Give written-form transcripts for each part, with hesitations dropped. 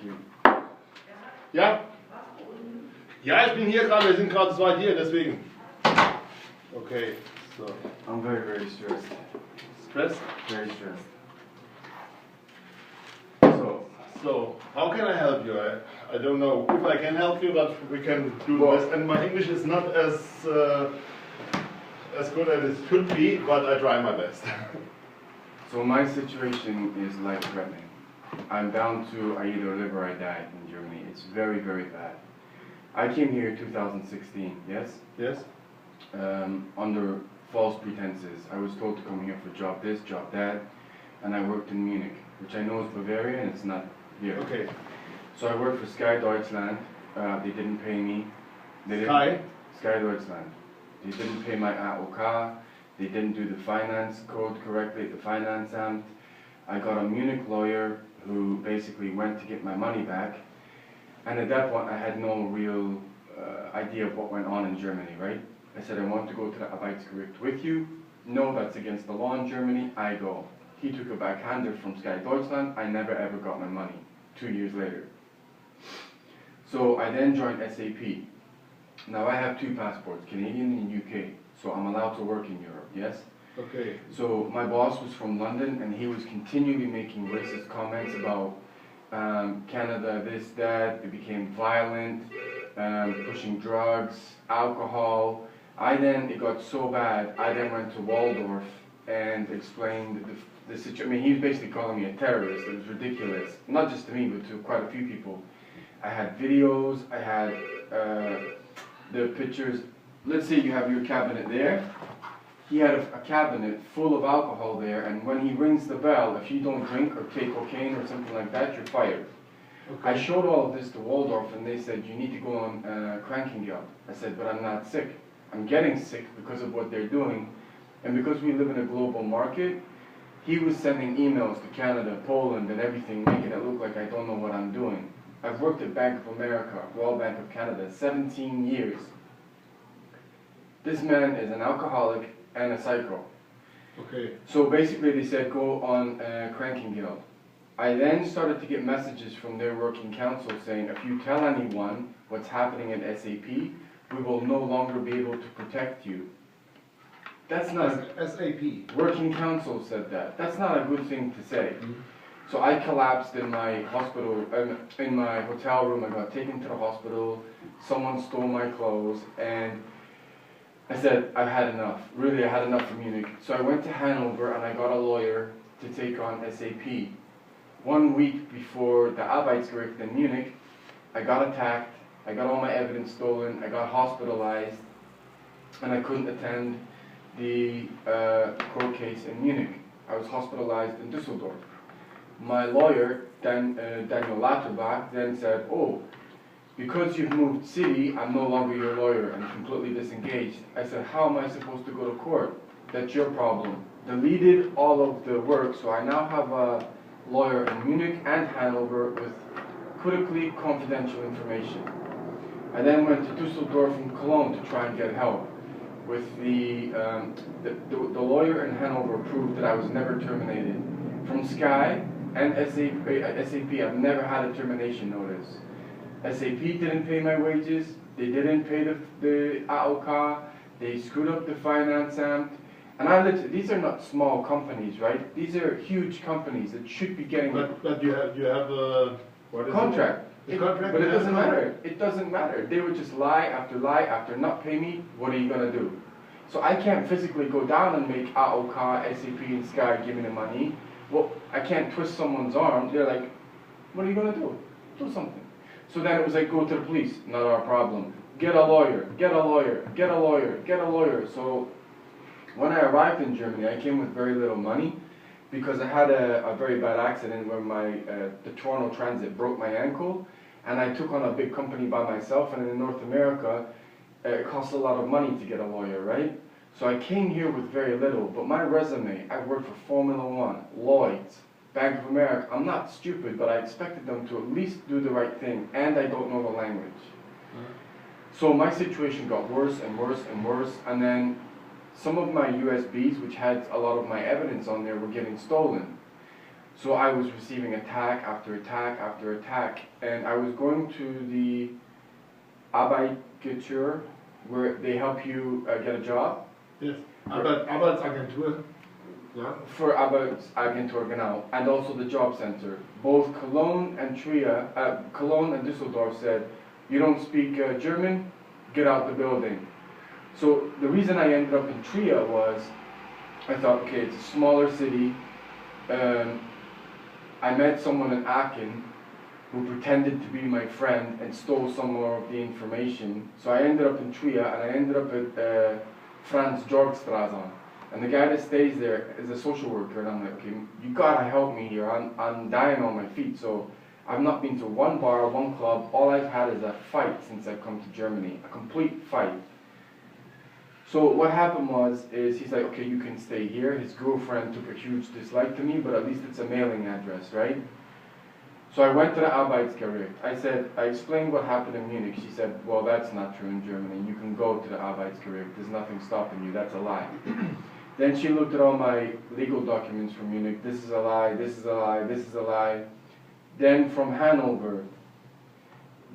you. Ja? Ja, ich bin hier gerade, wir sind gerade zweit hier, deswegen. Okay, so. I'm very, very stressed. Stressed? Very stressed. So, how can I help you? I don't know if I can help you, but we can do the best. And my English is not as good as it could be, but I try my best. So my situation is life-threatening. I'm down to I either live or I die in Germany. It's very, very bad. I came here in 2016, yes? Yes? Under false pretenses. I was told to come here for job this, job that, and I worked in Munich, which I know is Bavaria and it's not here. Okay. So I worked for Sky Deutschland. They didn't pay me. Sky Deutschland. They didn't pay my AOK. They didn't do the finance code correctly, the Finanzamt. I got a Munich lawyer who basically went to get my money back. And at that point, I had no real idea of what went on in Germany, right? I said, I want to go to the Arbeitsgericht with you. No, that's against the law in Germany. I go. He took a backhander from Sky Deutschland. I never ever got my money. 2 years later. So I then joined SAP. Now I have 2 passports, Canadian and UK. So I'm allowed to work in Europe, yes? Okay. So my boss was from London and he was continually making racist comments about Canada, this, that. It became violent, pushing drugs, alcohol. It got so bad, I then went to Waldorf and explained the situation. I mean, he was basically calling me a terrorist. It was ridiculous. Not just to me, but to quite a few people. I had videos, I had the pictures. Let's say you have your cabinet there. He had a cabinet full of alcohol there, and when he rings the bell, if you don't drink or take cocaine or something like that, you're fired. Okay. I showed all of this to Waldorf, and they said, you need to go on Krankengeld. I said, but I'm not sick. I'm getting sick because of what they're doing, and because we live in a global market, he was sending emails to Canada, Poland, and everything, making it look like I don't know what I'm doing. I've worked at Bank of America, Royal Bank of Canada, 17 years. This man is an alcoholic and a psycho. Okay. So basically they said go on Krankengeld. I then started to get messages from their working council saying if you tell anyone what's happening at SAP, we will no longer be able to protect you. That's not... SAP? Working council said that. That's not a good thing to say. Mm-hmm. So I collapsed in my hospital, in my hotel room. I got taken to the hospital. Someone stole my clothes, and I said, I've had enough. Really, I had enough from Munich. So I went to Hanover, and I got a lawyer to take on SAP. 1 week before the Arbeitsgericht in Munich, I got attacked. I got all my evidence stolen. I got hospitalized, and I couldn't attend the court case in Munich. I was hospitalized in Düsseldorf. My lawyer, Daniel Lauterbach, then said, oh, because you've moved city, I'm no longer your lawyer and completely disengaged. I said, how am I supposed to go to court? That's your problem. Deleted all of the work, so I now have a lawyer in Munich and Hanover with critically confidential information. I then went to Düsseldorf and Cologne to try and get help. With the lawyer in Hanover proved that I was never terminated. From Sky and SAP, I've never had a termination notice. SAP didn't pay my wages, they didn't pay the AOK, they screwed up the Finanzamt, and these are not small companies, right? These are huge companies that should be getting... But you have a... What is contract. It? Contract. But it doesn't matter. It doesn't matter. They would just lie after not pay me. What are you going to do? So I can't physically go down and make AOK, SAP, and Sky give me the money. Well, I can't twist someone's arm. They're like, what are you going to do? Do something. So then it was like, go to the police. Not our problem. Get a lawyer. Get a lawyer. Get a lawyer. Get a lawyer. So when I arrived in Germany, I came with very little money because I had a very bad accident where the Toronto Transit broke my ankle, and I took on a big company by myself, and in North America, it costs a lot of money to get a lawyer, right? So I came here with very little, but my resume, I've worked for Formula One, Lloyd's, Bank of America. I'm not stupid, but I expected them to at least do the right thing, and I don't know the language. So my situation got worse and worse and worse, and then some of my USBs, which had a lot of my evidence on there, were getting stolen. So I was receiving attack after attack after attack, and I was going to the Arbeitsagentur, where they help you get a job. Yes. Arbeitsagentur. Yeah. For Arbeitsagentur, genau, and also the job center. Both Cologne and Cologne and Düsseldorf said, you don't speak German, get out the building. So the reason I ended up in Trier was, I thought, okay, it's a smaller city. I met someone in Aachen who pretended to be my friend and stole some more of the information. So I ended up in Trier, and I ended up at Franz Jorgstraße. And the guy that stays there is a social worker, and I'm like, okay, you gotta help me here. I'm dying on my feet. So I've not been to one bar, one club. All I've had is a fight since I've come to Germany, a complete fight. So what happened is he's like, okay, you can stay here. His girlfriend took a huge dislike to me, but at least it's a mailing address, right? So I went to the Arbeitsgericht. I explained what happened in Munich. She said, well, that's not true in Germany. You can go to the Arbeitsgericht. There's nothing stopping you. That's a lie. Then she looked at all my legal documents from Munich. This is a lie, this is a lie, this is a lie. Then from Hanover,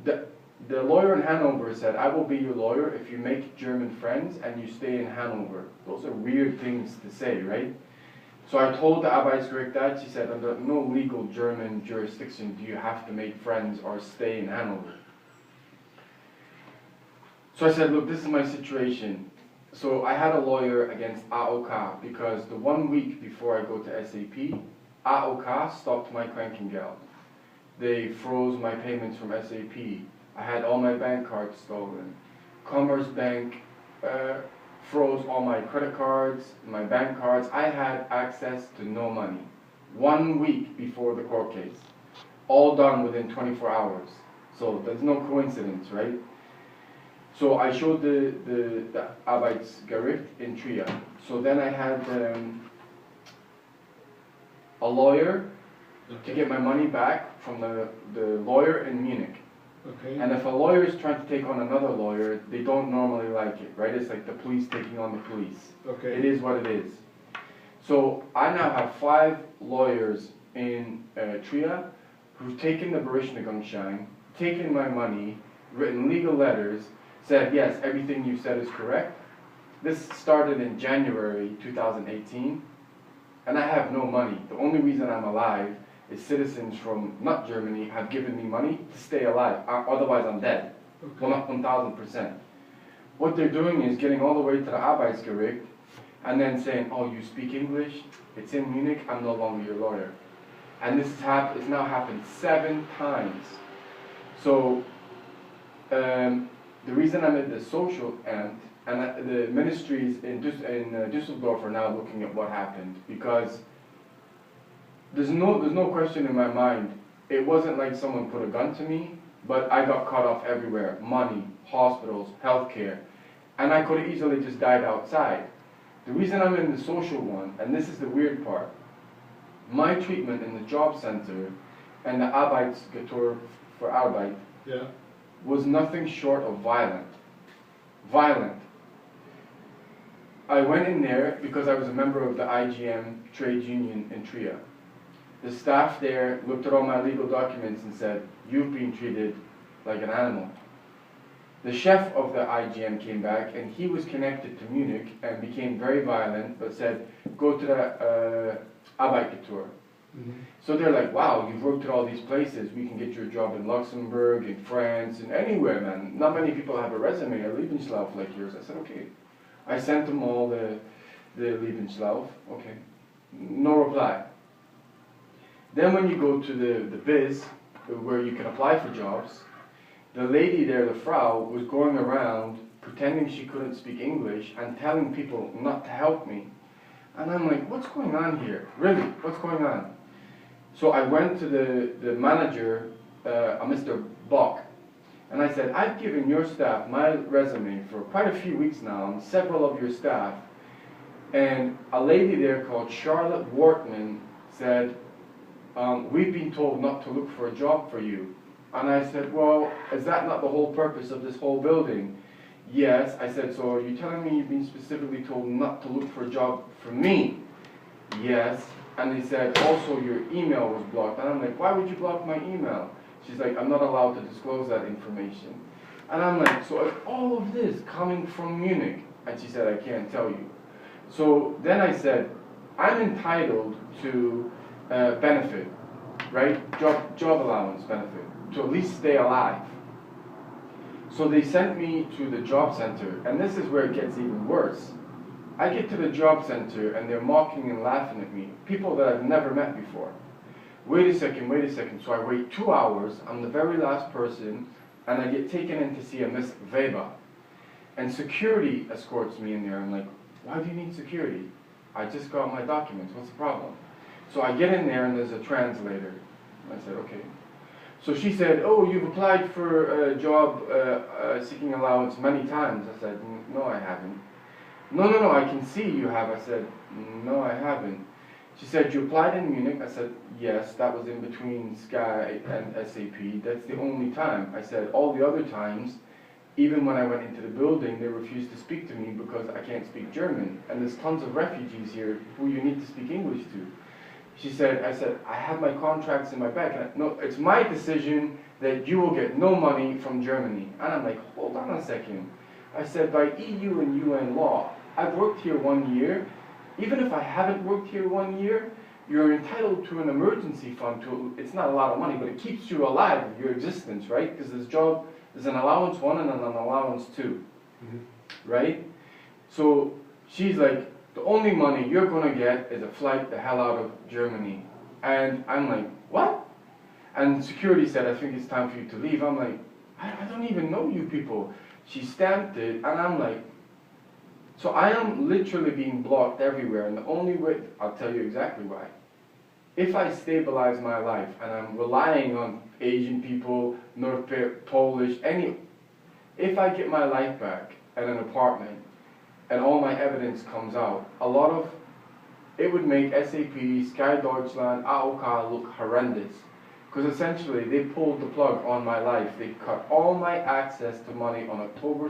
the lawyer in Hanover said, I will be your lawyer if you make German friends and you stay in Hanover. Those are weird things to say, right? So I told the Arbeitsgericht that. She said, under no legal German jurisdiction do you have to make friends or stay in Hanover. So I said, look, this is my situation. So I had a lawyer against AOK because the 1 week before I go to SAP, AOK stopped my Krankengeld. They froze my payments from SAP. I had all my bank cards stolen. Commerzbank froze all my credit cards, my bank cards. I had access to no money. 1 week before the court case. All done within 24 hours. So there's no coincidence, right? So I showed the Arbeitsgericht in Trier. So then I had a lawyer to get my money back from the lawyer in Munich. Okay. And if a lawyer is trying to take on another lawyer, they don't normally like it, right? It's like the police taking on the police. Okay. It is what it is. So I now have 5 lawyers in Trier who've taken the Berechtigungsschein, taken my money, written legal letters, said, yes, everything you said is correct. This started in January 2018, and I have no money. The only reason I'm alive is citizens from not Germany have given me money to stay alive. Otherwise, I'm dead. Okay. Well, not 1,000%. What they're doing is getting all the way to the Arbeitsgericht and then saying, oh, you speak English? It's in Munich, I'm no longer your lawyer. And this has it's now happened 7 times. So, the reason I'm at the social end, and the ministries in Düsseldorf are now looking at what happened, because there's no question in my mind. It wasn't like someone put a gun to me, but I got cut off everywhere. Money, hospitals, healthcare. And I could have easily just died outside. The reason I'm in the social one, and this is the weird part, my treatment in the job center and the Arbeitsgericht for Arbeit was nothing short of violent. Violent. I went in there because I was a member of the IGM trade union in Trier. The staff there looked at all my legal documents and said, you've been treated like an animal. The chef of the IGM came back, and he was connected to Munich and became very violent, but said, go to the Arbeitsagentur. So they're like, wow, you've worked at all these places, we can get you a job in Luxembourg, in France, and anywhere, man. Not many people have a resume or Lebenslauf like yours. I said, okay. I sent them all the Lebenslauf. Okay. No reply. Then when you go to the biz, where you can apply for jobs, the lady there, the Frau, was going around pretending she couldn't speak English and telling people not to help me. And I'm like, what's going on here? Really, what's going on? So I went to the manager, Mr. Bock, and I said, I've given your staff my resume for quite a few weeks now, and several of your staff, and a lady there called Charlotte Wortman said, we've been told not to look for a job for you. And I said, well, is that not the whole purpose of this whole building? Yes. I said, so are you telling me you've been specifically told not to look for a job for me? Yes. And they said, also your email was blocked. And I'm like, why would you block my email? She's like, I'm not allowed to disclose that information. And I'm like, so is all of this coming from Munich? And she said, I can't tell you. So then I said, I'm entitled to benefit, right? Job allowance benefit, to at least stay alive. So they sent me to the job center, and this is where it gets even worse. I get to the job center and they're mocking and laughing at me, people that I've never met before. Wait a second, so I wait 2 hours, I'm the very last person, and I get taken in to see a Miss Weber. And security escorts me in there. I'm like, why do you need security? I just got my documents, what's the problem? So I get in there and there's a translator. I said, okay. So she said, oh, you've applied for a job seeking allowance many times. I said, no, I haven't. No, I can see you have. I said, no, I haven't. She said, you applied in Munich? I said, yes, that was in between Sky and SAP. That's the only time. I said, all the other times, even when I went into the building, they refused to speak to me because I can't speak German. And there's tons of refugees here who you need to speak English to. She said, I said, I have my contracts in my bag. No, it's my decision that you will get no money from Germany. And I'm like, hold on a second. I said, by EU and UN law, I've worked here 1 year. Even if I haven't worked here 1 year, you're entitled to an emergency fund. It's not a lot of money, but it keeps you alive, your existence, right? Because there's an allowance 1 and an allowance 2, right? So she's like, the only money you're going to get is a flight the hell out of Germany. And I'm like, what? And security said, I think it's time for you to leave. I'm like, I don't even know you people. She stamped it, and I'm like, so I am literally being blocked everywhere, and the only way, I'll tell you exactly why. If I stabilize my life, and I'm relying on Asian people, Polish, if I get my life back and an apartment, and all my evidence comes out, it would make SAP, Sky Deutschland, AOK look horrendous. Because essentially, they pulled the plug on my life. They cut all my access to money on October